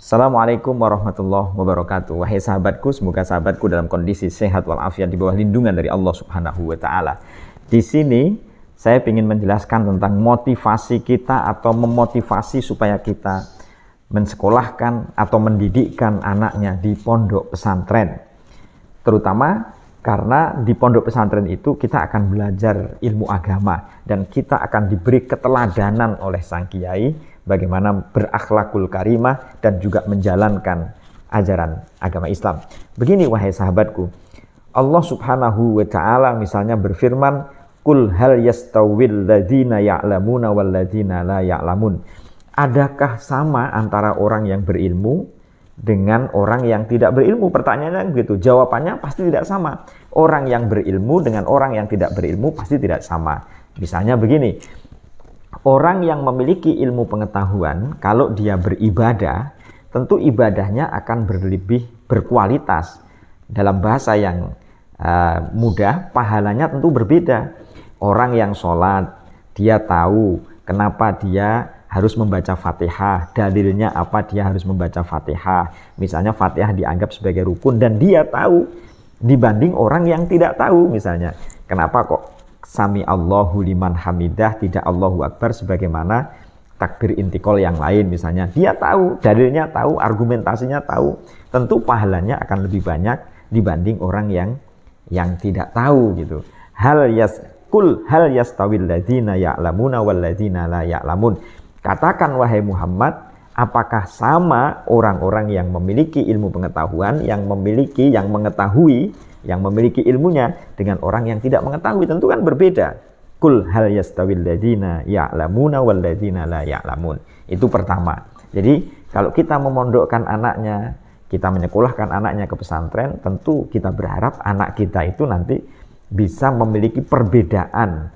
Assalamualaikum warahmatullahi wabarakatuh. Wahai sahabatku, semoga sahabatku dalam kondisi sehat walafiat di bawah lindungan dari Allah Subhanahu wa taala. Di sini saya ingin menjelaskan tentang motivasi kita atau memotivasi supaya kita mensekolahkan atau mendidikkan anaknya di pondok pesantren. Terutama karena di pondok pesantren itu kita akan belajar ilmu agama dan kita akan diberi keteladanan oleh sang kiai bagaimana berakhlakul karimah dan juga menjalankan ajaran agama Islam. Begini wahai sahabatku, Allah Subhanahu wa taala misalnya berfirman, "Qul hal yastawil ladzina ya'lamuna wal ladzina la ya'lamun." Adakah sama antara orang yang berilmu dengan orang yang tidak berilmu? Pertanyaannya begitu. Jawabannya pasti tidak sama. Orang yang berilmu dengan orang yang tidak berilmu pasti tidak sama. Misalnya begini, orang yang memiliki ilmu pengetahuan, kalau dia beribadah, tentu ibadahnya akan berlebih berkualitas. Dalam bahasa yang mudah, pahalanya tentu berbeda. Orang yang sholat, dia tahu kenapa dia harus membaca Fatihah, dalilnya apa dia harus membaca Fatihah. Misalnya Fatihah dianggap sebagai rukun dan dia tahu, dibanding orang yang tidak tahu. Misalnya, kenapa kok Sami Allahu liman hamidah tidak Allahu Akbar sebagaimana takbir intikal yang lain misalnya. Dia tahu, dalilnya tahu, argumentasinya tahu. Tentu pahalanya akan lebih banyak dibanding orang yang tidak tahu gitu. Qul hal yastawil ladzina ya'lamuna wal ladzina la ya'lamun. Katakan wahai Muhammad, apakah sama orang-orang yang memiliki ilmu pengetahuan, yang mengetahui, yang memiliki ilmunya dengan orang yang tidak mengetahui? Tentu kan berbeda. Qul hal yastawil ladzina ya'lamuna wal ladzina la ya'lamun. Itu pertama. Jadi kalau kita memondokkan anaknya, kita menyekolahkan anaknya ke pesantren, tentu kita berharap anak kita itu nanti bisa memiliki perbedaan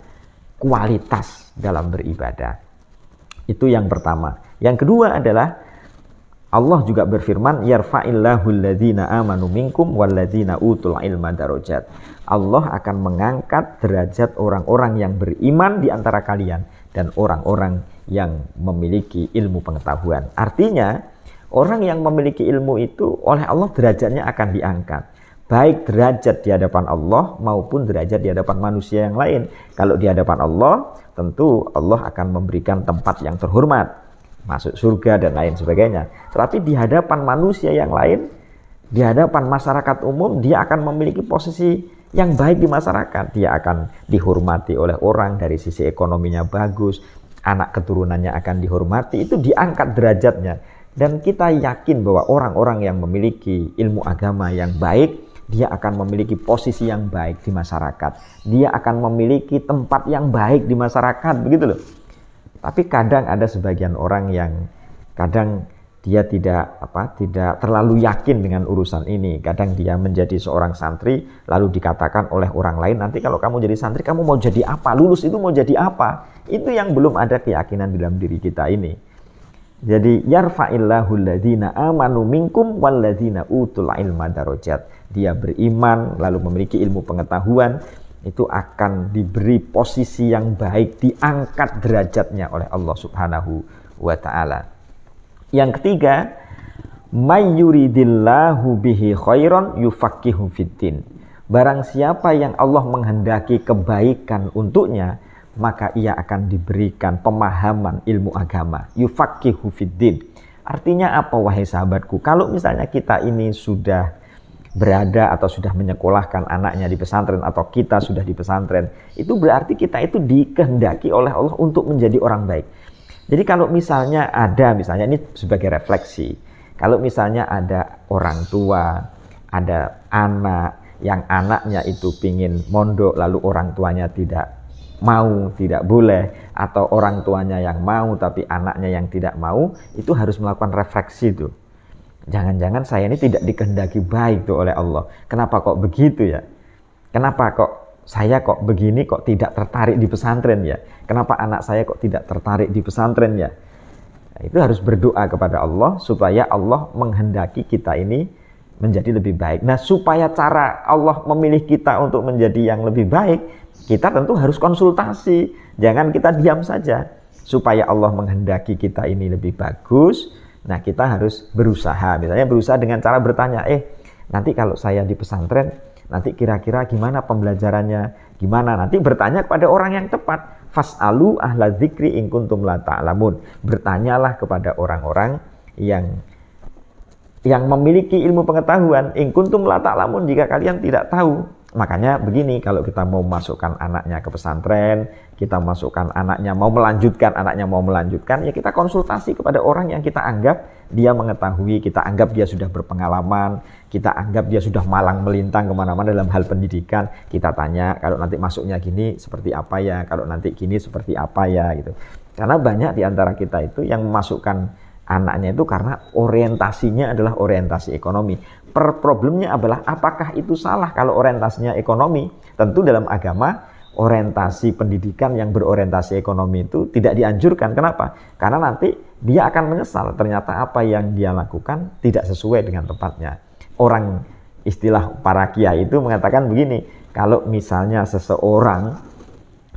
kualitas dalam beribadah. Itu yang pertama. Yang kedua adalah Allah juga berfirman, yarfa'illahu alladzina amanu minkum walladzina utul ilma darajat. Allah akan mengangkat derajat orang-orang yang beriman di antara kalian dan orang-orang yang memiliki ilmu pengetahuan. Artinya, orang yang memiliki ilmu itu oleh Allah derajatnya akan diangkat. Baik derajat di hadapan Allah maupun derajat di hadapan manusia yang lain. Kalau di hadapan Allah, tentu Allah akan memberikan tempat yang terhormat, masuk surga dan lain sebagainya. Tetapi di hadapan manusia yang lain, di hadapan masyarakat umum, dia akan memiliki posisi yang baik di masyarakat. Dia akan dihormati oleh orang, dari sisi ekonominya bagus, anak keturunannya akan dihormati, itu diangkat derajatnya. Dan kita yakin bahwa orang-orang yang memiliki ilmu agama yang baik, dia akan memiliki posisi yang baik di masyarakat. Dia akan memiliki tempat yang baik di masyarakat, begitu loh. Tapi kadang ada sebagian orang yang kadang dia tidak terlalu yakin dengan urusan ini. Kadang dia menjadi seorang santri lalu dikatakan oleh orang lain, nanti kalau kamu jadi santri kamu mau jadi apa? Lulus itu mau jadi apa? Itu yang belum ada keyakinan dalam diri kita ini. Jadi yarfa'illahu alladzina amanu minkum walladzina utul ilma darajat. Dia beriman lalu memiliki ilmu pengetahuan, itu akan diberi posisi yang baik, diangkat derajatnya oleh Allah Subhanahu wa taala. Yang ketiga, may yuridillahu bihi khairan yufaqihu fiddin. Barang siapa yang Allah menghendaki kebaikan untuknya, maka ia akan diberikan pemahaman ilmu agama. Yufaqihu fiddin. Artinya apa wahai sahabatku? Kalau misalnya kita ini sudah berada atau sudah menyekolahkan anaknya di pesantren atau kita sudah di pesantren, itu berarti kita itu dikehendaki oleh Allah untuk menjadi orang baik. Jadi kalau misalnya ini sebagai refleksi, kalau misalnya ada orang tua, ada anak yang anaknya itu pingin mondok lalu orang tuanya tidak mau, tidak boleh, atau orang tuanya yang mau tapi anaknya yang tidak mau, itu harus melakukan refleksi tuh. Jangan-jangan saya ini tidak dikehendaki baik tuh oleh Allah. Kenapa kok begitu ya? Kenapa kok saya kok begini, kok tidak tertarik di pesantren ya? Kenapa anak saya kok tidak tertarik di pesantren ya? Nah, itu harus berdoa kepada Allah supaya Allah menghendaki kita ini menjadi lebih baik. Nah, supaya cara Allah memilih kita untuk menjadi yang lebih baik, kita tentu harus konsultasi. Jangan kita diam saja. Supaya Allah menghendaki kita ini lebih bagus, Nah, kita harus berusaha. Misalnya berusaha dengan cara bertanya, nanti kalau saya di pesantren, nanti kira-kira gimana pembelajarannya? Gimana? Nanti bertanya kepada orang yang tepat. Fas'alu ahla dzikri in kuntum la ta'lamun. Bertanyalah kepada orang-orang yang memiliki ilmu pengetahuan, in kuntum la ta'lamun, jika kalian tidak tahu. Makanya begini, kalau kita mau masukkan anaknya ke pesantren, kita masukkan anaknya mau melanjutkan, ya kita konsultasi kepada orang yang kita anggap dia mengetahui, kita anggap dia sudah berpengalaman, kita anggap dia sudah malang melintang kemana-mana dalam hal pendidikan. Kita tanya, kalau nanti masuknya gini seperti apa ya, kalau nanti gini seperti apa ya, gitu. Karena banyak di antara kita itu yang memasukkan anaknya itu karena orientasinya adalah orientasi ekonomi. Problemnya adalah apakah itu salah kalau orientasinya ekonomi? Tentu dalam agama orientasi pendidikan yang berorientasi ekonomi itu tidak dianjurkan. Kenapa? Karena nanti dia akan menyesal ternyata apa yang dia lakukan tidak sesuai dengan tempatnya. Orang istilah para kiai itu mengatakan begini, kalau misalnya seseorang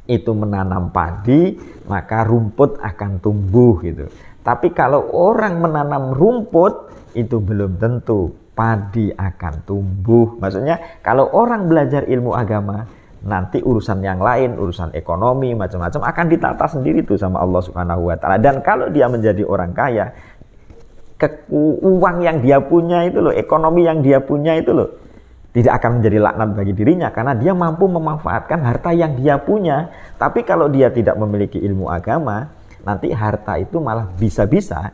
itu menanam padi, maka rumput akan tumbuh gitu. Tapi kalau orang menanam rumput, itu belum tentu padi akan tumbuh. Maksudnya kalau orang belajar ilmu agama, nanti urusan yang lain, urusan ekonomi, macam-macam akan ditata sendiri tuh sama Allah Subhanahu wa Ta'ala. Dan kalau dia menjadi orang kaya, uang yang dia punya itu loh, ekonomi yang dia punya itu loh, tidak akan menjadi laknat bagi dirinya karena dia mampu memanfaatkan harta yang dia punya. Tapi kalau dia tidak memiliki ilmu agama, nanti harta itu malah bisa-bisa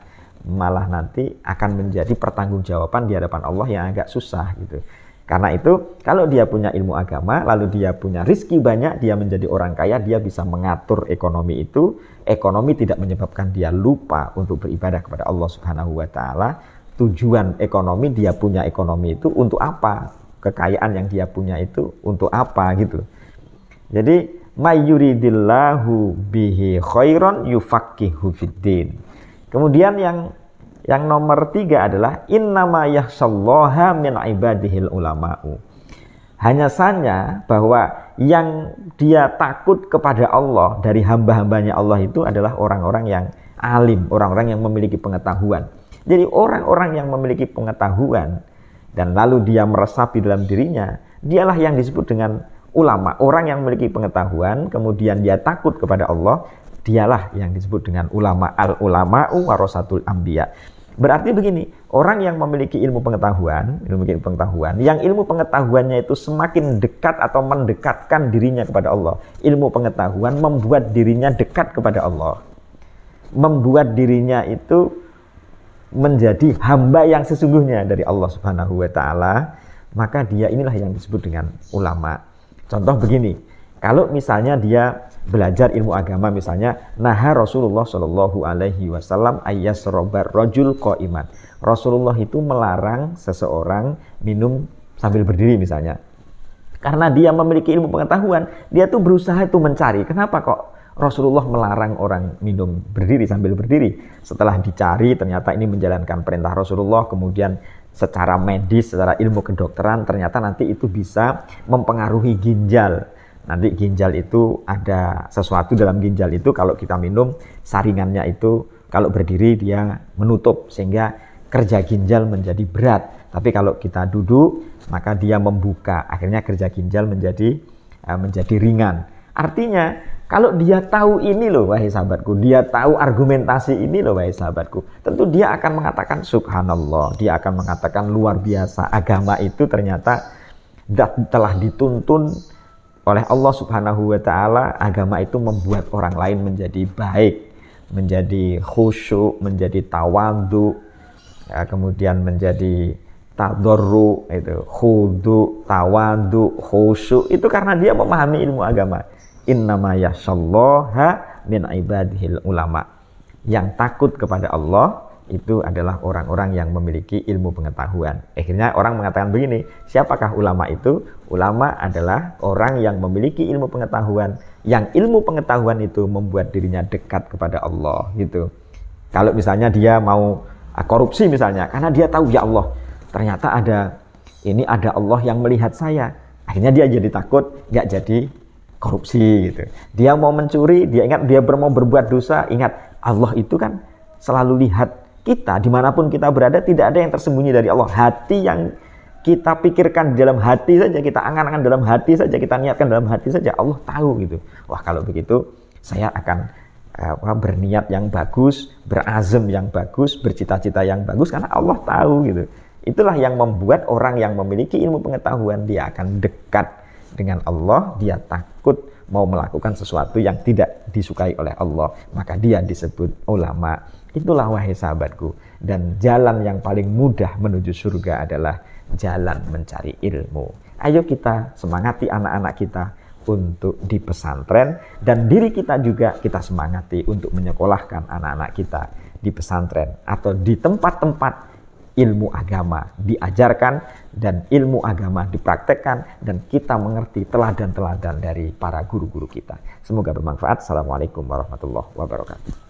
malah nanti akan menjadi pertanggungjawaban di hadapan Allah yang agak susah gitu. Karena itu kalau dia punya ilmu agama, lalu dia punya rizki banyak, dia menjadi orang kaya, dia bisa mengatur ekonomi itu. Ekonomi tidak menyebabkan dia lupa untuk beribadah kepada Allah Subhanahu wa Ta'ala. Tujuan ekonomi, dia punya ekonomi itu untuk apa? Kekayaan yang dia punya itu untuk apa gitu. Jadi mayyuridillahu bihi khairan yufaqihu fiddin. Kemudian yang nomor 3 adalah innama yakhshallaha min ibadihil ulama'u. Hanya saja bahwa yang dia takut kepada Allah dari hamba-hambanya Allah itu adalah orang-orang yang alim, orang-orang yang memiliki pengetahuan. Jadi orang-orang yang memiliki pengetahuan dan lalu dia meresapi dalam dirinya, dialah yang disebut dengan ulama. Orang yang memiliki pengetahuan kemudian dia takut kepada Allah, dialah yang disebut dengan ulama. Al-ulama'u warasatul anbiya. Berarti begini, orang yang memiliki ilmu pengetahuan, yang ilmu pengetahuannya itu semakin dekat atau mendekatkan dirinya kepada Allah. Ilmu pengetahuan membuat dirinya dekat kepada Allah. Membuat dirinya itu menjadi hamba yang sesungguhnya dari Allah Subhanahu wa Ta'ala, maka dia inilah yang disebut dengan ulama. Contoh begini, kalau misalnya dia belajar ilmu agama, misalnya naha Rasulullah Shallallahu Alaihi Wasallam ayyasrobar rojul qaiman. Rasulullah itu melarang seseorang minum sambil berdiri misalnya. Karena dia memiliki ilmu pengetahuan, dia tuh berusaha itu mencari. Kenapa kok Rasulullah melarang orang minum berdiri sambil berdiri? Setelah dicari, ternyata ini menjalankan perintah Rasulullah. Kemudian secara medis, secara ilmu kedokteran, ternyata nanti itu bisa mempengaruhi ginjal. Nanti ginjal itu ada sesuatu dalam ginjal itu, kalau kita minum saringannya itu kalau berdiri dia menutup sehingga kerja ginjal menjadi berat. Tapi kalau kita duduk maka dia membuka, akhirnya kerja ginjal menjadi ringan. Artinya kalau dia tahu ini loh wahai sahabatku, dia tahu argumentasi ini loh wahai sahabatku, tentu dia akan mengatakan subhanallah, dia akan mengatakan luar biasa, agama itu ternyata telah dituntun oleh Allah Subhanahu wa Ta'ala. Agama itu membuat orang lain menjadi baik, menjadi khusyuk, menjadi tawadhu, ya, kemudian menjadi tadarru, itu khudu, tawadhu, khusyuk, itu karena dia memahami ilmu agama. Innama yakhshallaha min ibadihil ulama. Yang takut kepada Allah itu adalah orang-orang yang memiliki ilmu pengetahuan. Akhirnya orang mengatakan begini, siapakah ulama itu? Ulama adalah orang yang memiliki ilmu pengetahuan, yang ilmu pengetahuan itu membuat dirinya dekat kepada Allah gitu. Kalau misalnya dia mau korupsi misalnya, karena dia tahu ya Allah, ternyata ada Allah yang melihat saya. Akhirnya dia jadi takut, nggak jadi korupsi gitu. Dia mau mencuri, dia ingat dia mau berbuat dosa, ingat Allah itu kan selalu lihat kita dimanapun kita berada tidak ada yang tersembunyi dari Allah. Hati yang kita pikirkan di dalam hati saja, kita angan-angan dalam hati saja, kita niatkan dalam hati saja, Allah tahu gitu. Wah, kalau begitu saya akan berniat yang bagus, berazam yang bagus, bercita-cita yang bagus karena Allah tahu gitu. Itulah yang membuat orang yang memiliki ilmu pengetahuan dia akan dekat dengan Allah, dia takut mau melakukan sesuatu yang tidak disukai oleh Allah, maka dia disebut ulama. Itulah wahai sahabatku, dan jalan yang paling mudah menuju surga adalah jalan mencari ilmu. Ayo kita semangati anak-anak kita untuk di pesantren, dan diri kita juga kita semangati untuk menyekolahkan anak-anak kita di pesantren atau di tempat-tempat ilmu agama diajarkan dan ilmu agama dipraktekkan, dan kita mengerti teladan-teladan dari para guru-guru kita. Semoga bermanfaat. Assalamualaikum warahmatullahi wabarakatuh.